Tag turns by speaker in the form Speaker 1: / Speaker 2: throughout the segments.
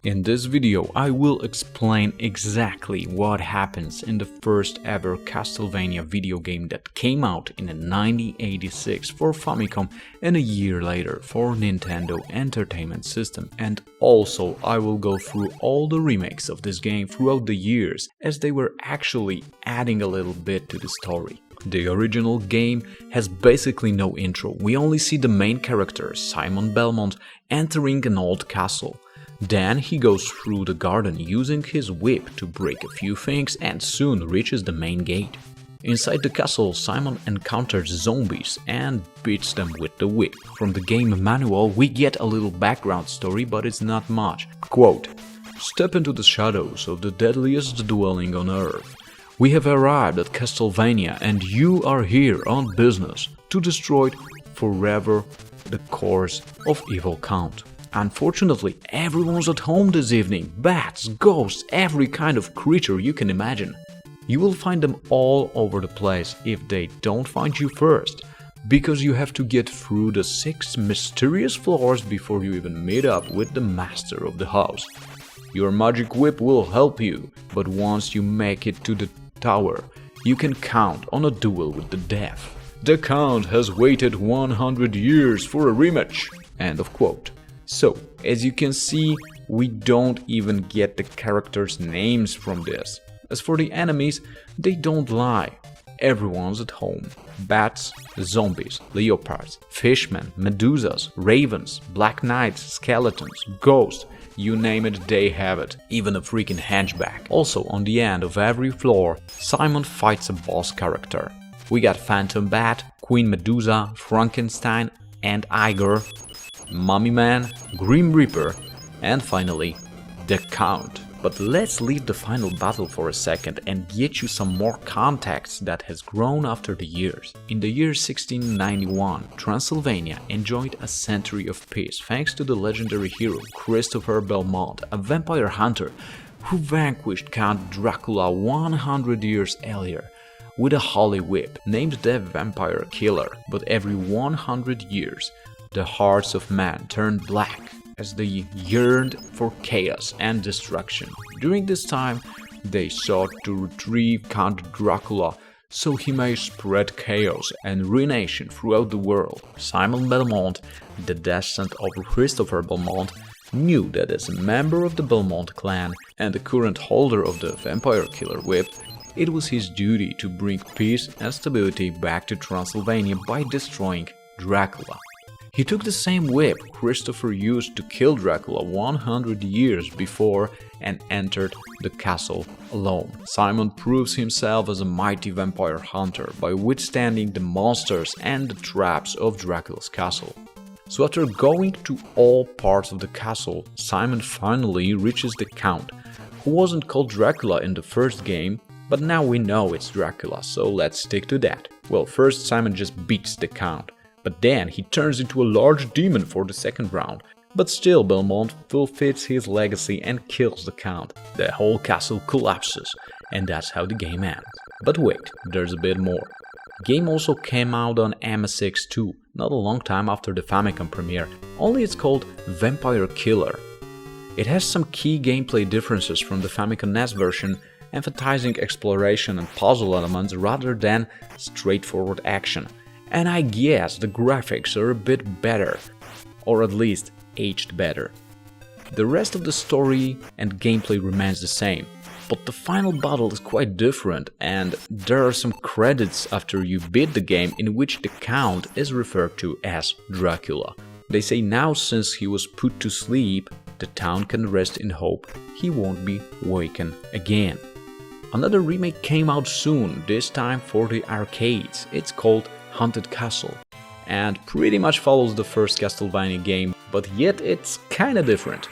Speaker 1: In this video, I will explain exactly what happens in the first ever Castlevania video game that came out in 1986 for Famicom and a year later for Nintendo Entertainment System, and also I will go through all the remakes of this game throughout the years as they were actually adding a little bit to the story. The original game has basically no intro, we only see the main character, Simon Belmont, entering an old castle. Then he goes through the garden using his whip to break a few things and soon reaches the main gate. Inside the castle, Simon encounters zombies and beats them with the whip. From the game manual, we get a little background story, but it's not much. Quote, "Step into the shadows of the deadliest dwelling on earth. We have arrived at Castlevania and you are here on business to destroy forever the course of evil Count. Unfortunately, everyone's at home this evening. Bats, ghosts, every kind of creature you can imagine. You will find them all over the place if they don't find you first, because you have to get through the 6 mysterious floors before you even meet up with the master of the house. Your magic whip will help you, but once you make it to the tower, you can count on a duel with the death. The Count has waited 100 years for a rematch." End of quote. So, as you can see, we don't even get the characters' names from this. As for the enemies, they don't lie. Everyone's at home. Bats, zombies, leopards, fishmen, medusas, ravens, black knights, skeletons, ghosts, you name it, they have it. Even a freaking hunchback. Also, on the end of every floor, Simon fights a boss character. We got Phantom Bat, Queen Medusa, Frankenstein, and Igor, Mummy Man, Grim Reaper, and finally, the Count. But let's leave the final battle for a second and get you some more context that has grown after the years. In the year 1691, Transylvania enjoyed a century of peace thanks to the legendary hero Christopher Belmont, a vampire hunter who vanquished Count Dracula 100 years earlier with a holy whip named the Vampire Killer. But every 100 years, the hearts of men turned black as they yearned for chaos and destruction. During this time, they sought to retrieve Count Dracula so he may spread chaos and ruination throughout the world. Simon Belmont, the descendant of Christopher Belmont, knew that as a member of the Belmont clan and the current holder of the Vampire Killer whip, it was his duty to bring peace and stability back to Transylvania by destroying Dracula. He took the same whip Christopher used to kill Dracula 100 years before and entered the castle alone. Simon proves himself as a mighty vampire hunter by withstanding the monsters and the traps of Dracula's castle. So after going to all parts of the castle, Simon finally reaches the Count, who wasn't called Dracula in the first game, but now we know it's Dracula, so let's stick to that. Well, first Simon just beats the Count. But then he turns into a large demon for the second round. But still Belmont fulfills his legacy and kills the Count. The whole castle collapses, and that's how the game ends. But wait, there's a bit more. The game also came out on MSX too, not a long time after the Famicom premiere, only it's called Vampire Killer. It has some key gameplay differences from the Famicom NES version, emphasizing exploration and puzzle elements rather than straightforward action. And I guess the graphics are a bit better, or at least aged better. The rest of the story and gameplay remains the same, but the final battle is quite different, and there are some credits after you beat the game in which the Count is referred to as Dracula. They say now since he was put to sleep, the town can rest in hope he won't be waken again. Another remake came out soon, this time for the arcades. It's called Haunted Castle, and pretty much follows the first Castlevania game, but yet it's kinda different.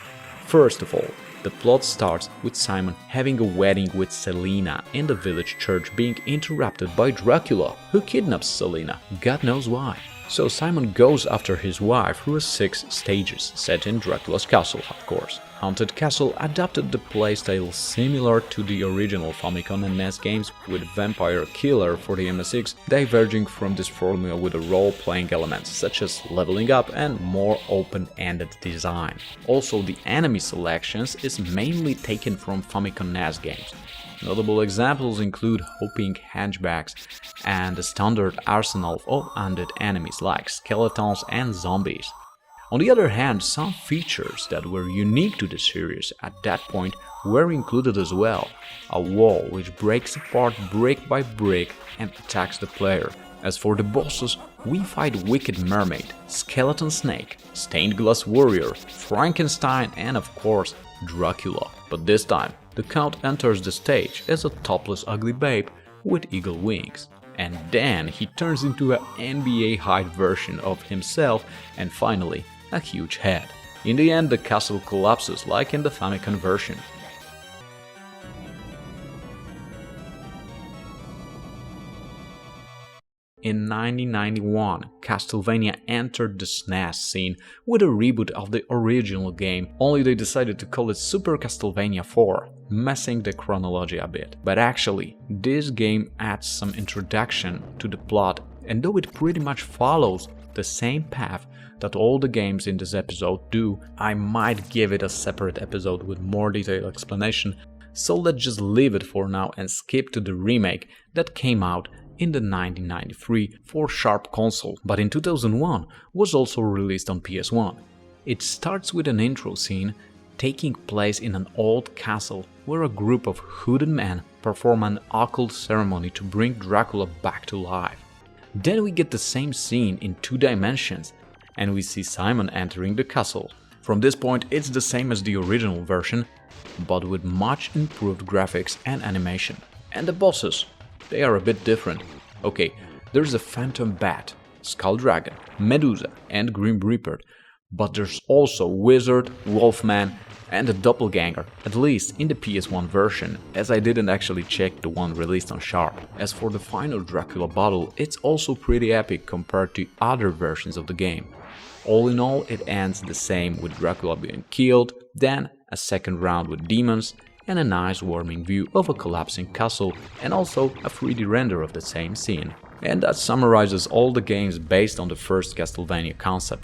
Speaker 1: First of all, the plot starts with Simon having a wedding with Selena in the village church being interrupted by Dracula, who kidnaps Selena, God knows why. So Simon goes after his wife through 6 stages, set in Dracula's castle, of course. Haunted Castle adapted the playstyle similar to the original Famicom and NES games, with Vampire Killer for the MSX diverging from this formula with role-playing elements such as leveling up and more open-ended design. Also, the enemy selections is mainly taken from Famicom NES games. Notable examples include hopping hunchbacks and a standard arsenal of undead enemies like skeletons and zombies. On the other hand, some features that were unique to the series at that point were included as well. A wall which breaks apart brick by brick and attacks the player. As for the bosses, we fight Wicked Mermaid, Skeleton Snake, Stained Glass Warrior, Frankenstein and of course Dracula. But this time, the Count enters the stage as a topless ugly babe with eagle wings. And then he turns into an NBA height version of himself and finally a huge head. In the end, the castle collapses like in the Famicom version. In 1991, Castlevania entered the SNES scene with a reboot of the original game, only they decided to call it Super Castlevania 4, messing the chronology a bit. But actually, this game adds some introduction to the plot, and though it pretty much follows the same path that all the games in this episode do, I might give it a separate episode with more detailed explanation, so let's just leave it for now and skip to the remake that came out in the 1993 for Sharp console, but in 2001 was also released on PS1. It starts with an intro scene taking place in an old castle where a group of hooded men perform an occult ceremony to bring Dracula back to life. Then we get the same scene in 2 dimensions and we see Simon entering the castle. From this point it's the same as the original version, but with much improved graphics and animation. And the bosses, they are a bit different. Okay, there's a Phantom Bat, Skull Dragon, Medusa and Grim Reaper, but there's also Wizard, Wolfman and a Doppelganger, at least in the PS1 version, as I didn't actually check the one released on Sharp. As for the final Dracula battle, it's also pretty epic compared to other versions of the game. All in all, it ends the same with Dracula being killed, then a second round with demons, and a nice warming view of a collapsing castle, and also a 3D render of the same scene. And that summarizes all the games based on the first Castlevania concept.